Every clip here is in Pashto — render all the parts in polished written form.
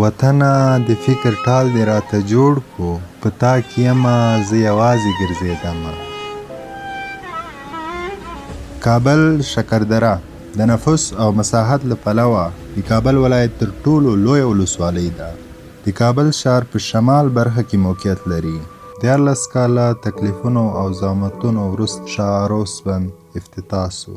وطنه د فکر ټال دې راته جوړ کو په تا کې یمه زه یوازې ګرځېدمه. کابل شکردره د نفوس او مساحت له پلوه د کابل ولایت تر ټولو لویه ولسوالۍ ده. د کابل ښار په شمال برخه کې موقعیت لري. 14 کاله تکلیفونو او زحمتونو وروسته شاروس بند افتتاح سو.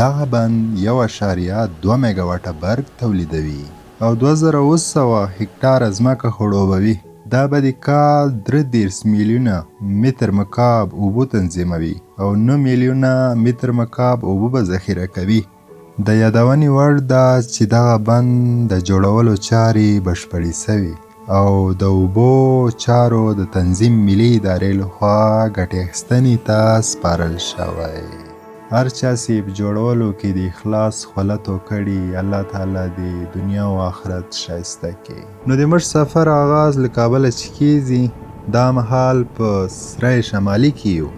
دغه بند 1.2 میګاواټه برق تولیدوي او 2700 هکټاره ځمکه خړوبوي. دا به د کال 33 میلیونه متر مکعب اوبه تنظیموي او 9 میلیونه متر مکعب اوبه به ذخیره کوي. د یادونې وړ ده چې دغه بند د جوړولو چارې بشپړې سوي او د اوبو چارو د تنظیم ملي ادارې لخوا ګټې اخیستنې ته سپارل شوی. هر چا چې په جوړولو کې د اخلاص خولتو کړي، الله تعالی د دنیا او آخرت ښایسته کړي. نو د موږ سفر آغاز له کابله چې کیږي، دا مهال په سره شمالي کې یو.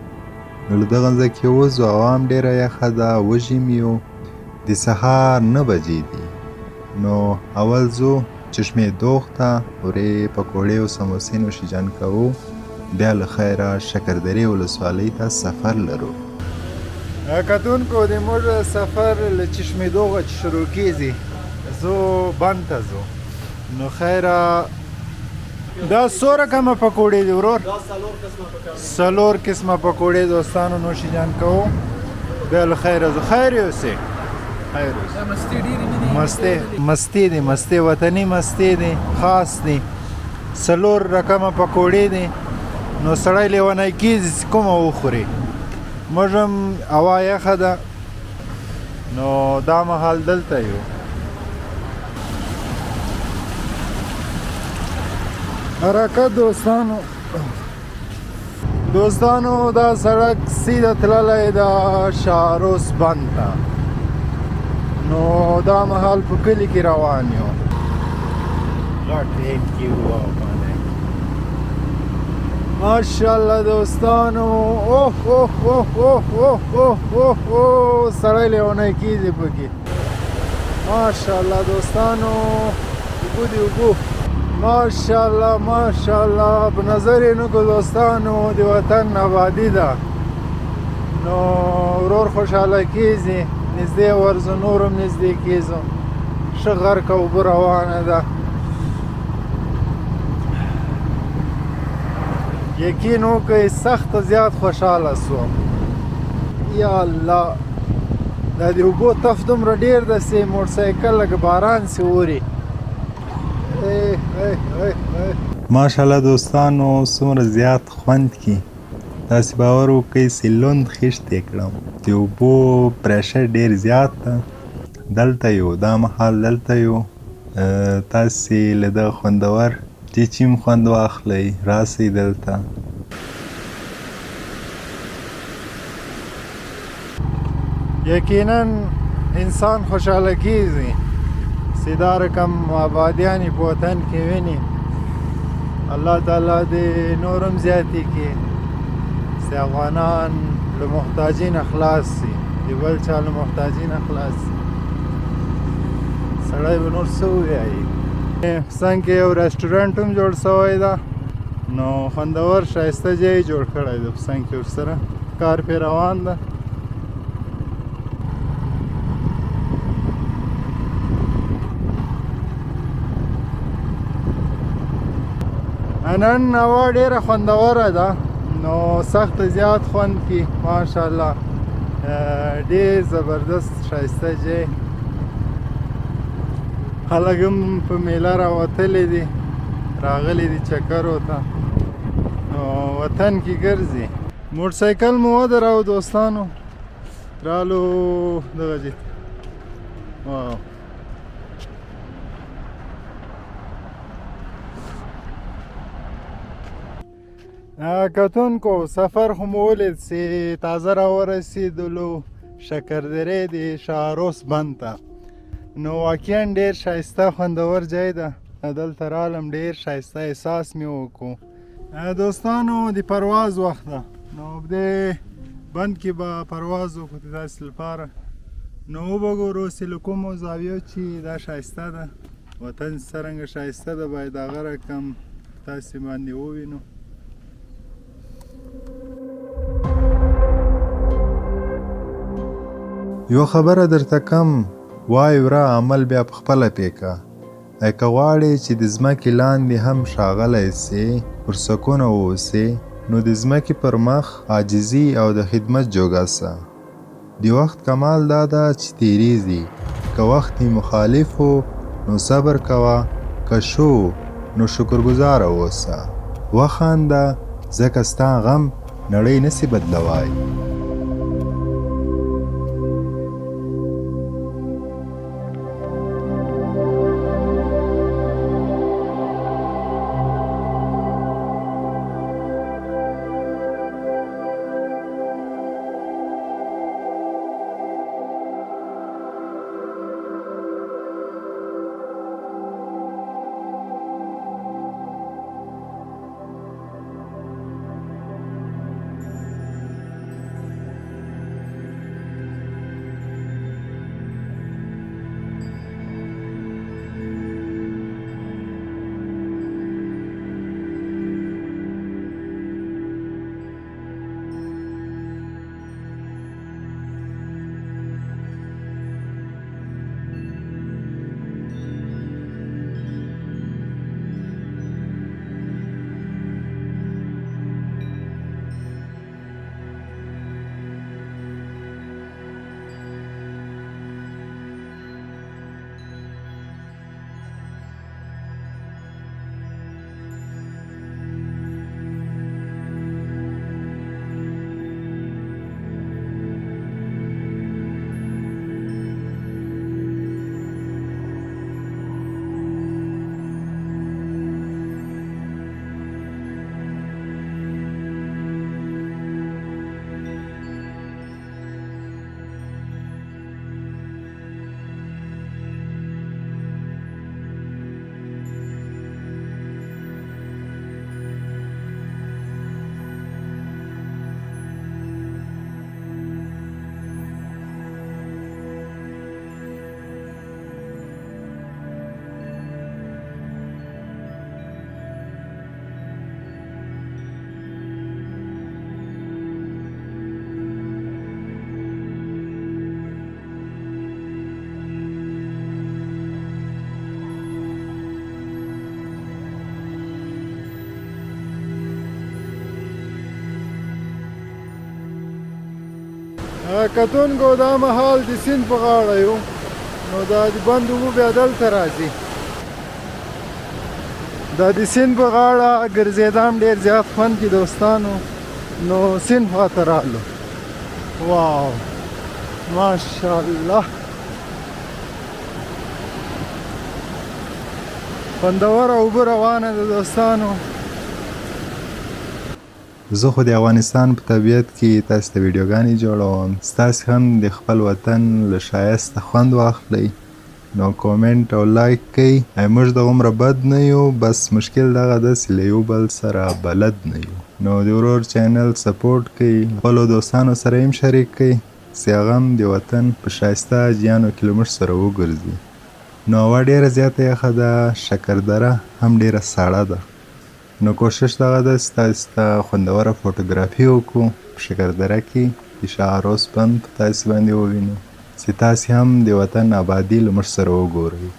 نو له دغه ځای کې وځو، هوا هم ډېره یخه ده، وږي م یو. د سهار 9 بجې دي. نو اول ځو چشمې دوغ ته، ورې پکوړې او سموسې نوشیجان کوو، بیا له خیره شکردرې ولسوالۍ ته سفر لرو. کتونکو د موږ سفر له چشمې دوغه چې شروع کیږي، زو بند ته ځو. نو خیره دا څو رقمه پکوړې دي ورور؟ دا 4 قسمه پکوړې دوستانو نوشیجان کوو، بیا له خیره ځو. خیر اوسې. مستې دي، مستې وطني مستې دي، خاص دي. 4 رقمه پکوړې دي. نو سړی لیونی کیږي چې کومه وخوري. موږ هم هوا یخه ده، نو دا مهال دلته یو. حرکت دوستانو دا سړک سیده تللی د شاروس بند ته. نو دا مهال په کلي کې روان یو. ماشاءالله دوستانو، اوه اوه اوه اوه اوه اوه اوه اوه، سړی لیونی کیږي پکې. ماشاءالله دوستانو، اوبه دي اوبه. ماشاءالله ماشاءالله، په نظر یې نه کړو دوستانو، د وطن آبادي ده. نو ورور خوشحاله کیږي، نږدې ورځو، نور هم نږدې کیږو. ښه غرقه اوبه روانه ده. یقین وکړئ سخت زیات خوشحاله سوم. یا الله، دا د اوبو تف دومره ډېر ده چې موټرسایکل لکه باران چې اوري. ماشاءالله دوستانو، څومره زیات خوند کی. تاسې باور وکړئ چې لوند خیشتې کړم. د اوبو پریشر ډېر زیات ده. دلته یو، دا مهال دلته یو. تاسې له دغه خوندور چیچیم خوند واخلئ، راسئ دلته. یقینا انسان خوشحاله کیږي چې دا رقم آبادیانې په وطن کې ویني. الله تعالی دې نور هم زیاتې کړي چې افغانان له محتاجین خلاص شي، د بل چا له محتاجین خلاص شي. سړی به نور څه ووایي. څنګ کې یو رسټورنټ هم جوړ شوی ده. نو خوندور ښایسته ځای جوړ کړی ده په څنګ کې ورسره. کار پرې روان ده. نن هوا ډېره خوندوره ده، نو سخت زیات خوند کی. ماشاءالله ډېر زبردست ښایسته ځای. خلک هم په میله راوتلي دي، راغلي دي چکرو ته. نو وطن کې ګرځي. موټرسایکل مو ودراو دوستانو، رالو دغه ځای. واو، کتونکو سفر خو مو ولید چې تازه راورسېدلو شکردرې د شاروس بند ته. نو واقعا ډېر ښایسته خوندور ځای ده. دلته رالم، ډېر ښایسته احساس مې وکړو. دوستانو د پرواز وخت ده، نو په دې بند کې به پرواز وکړو تاسې لپاره. نو وبګورو چې له کومو زاویو چې دا ښایسته ده. وطن څرنګه ښایسته ده باید هغه رقم تاسې باندې ووینو. یو خبره درته کم وای وره عمل بیا په خپله پیکه. که غواړې چې د ځمکې لاندې هم ښاغلی سې پر سکونه واوسې نو د ځمکې پر مخ عاجزي او د خدمت جوګه سه. د وخت کمال دا ده چې تیریږي. که وخت یې مخالف و نو صبر کوه، که شو نو شکرګزاره اوسه. وخانده ځکه ستا غم نړۍ نسي بدلوای. کتونکو دا مهال د سیند په غاړه یو، نو دا د بند اوبه بیا دلته راځي. دا د سیند په غاړه ګرځېدام ډېر زیات خوند کې دوستانو. نو سیند خواته رالو. واو ماشاءالله خوندوره اوبه روانه ده دوستانو. زه خو د افغانستان په طبیعت کې تاسو ته ویډیوګانې جوړوم، ستاسې هم د خپل وطن له ښایسته خوند واخلئ. نو کومنټ او لایک کوئ. موږ د عمره بد نه یو، بس مشکل دغه ده چې له یو بل سره بلد نه یو. نو د ورور چینل سپورټ کوئ، خپلو دوستانو سره هم شریک کوئ چې هغه هم د وطن په ښایسته حاجیانو کې له موږ سره وګرځي. نو هوا ډېره زیاته یخه ده، شکردره هم ډېره ساړه ده. نو کوشش دغه ده چې تاسو ته خوندوره فوټوګرافي وکړو په شکردره کې د شاهروس بند په تاسې باندې ووینو چې تاسې هم د وطن آبادي له موږ سره وګورئ.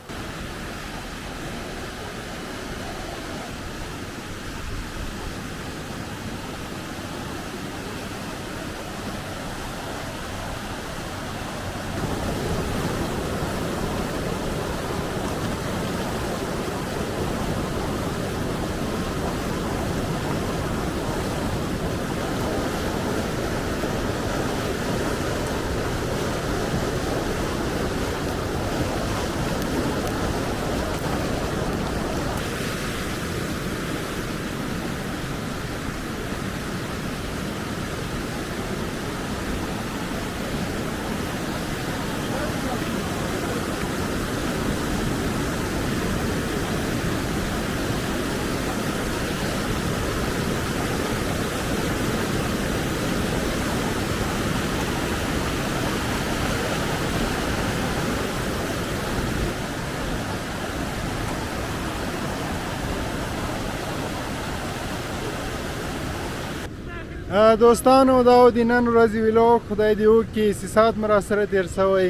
دوستانو دا د نن ورځې ویلاګ خدای دې وکړي 3 ساعت مو راسره تېر شوی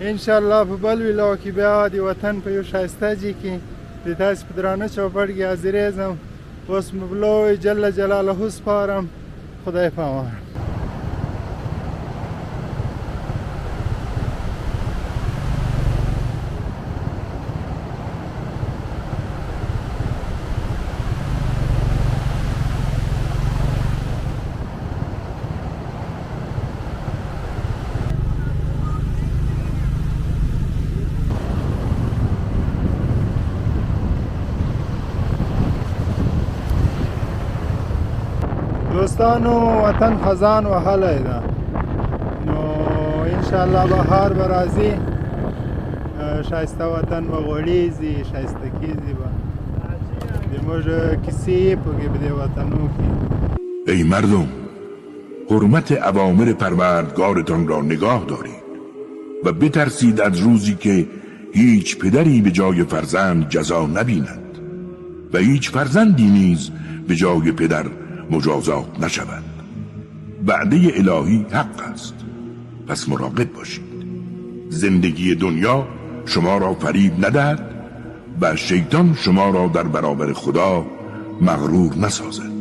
انشاءالله په بل ویلاګ کې بیا د وطن په یو ښایسته ځای کې د تاسې په درانه چوپړ کې حاضرېږم اوس مو بلوی جل جلاله سپارم خدای پامان دوستانو وطن خزان وهلی ده نو انشاءالله بهار به راځي ښایسته وطن به غوړېږي ښایسته کېږي به زموږ کیسې پکې په دې وطنو کې ای مردم حرمت اوامر پروردگارتان را نگاه دارید و بترسید از روزی که هیچ پدری به جای فرزند جزا نبیند و هیچ فرزندی نیز به جای پدر مجازات نشود. وعده الهی حق است، پس مراقب باشید. زندگی دنیا شما را فریب ندهد و شیطان شما را در برابر خدا مغرور نسازد.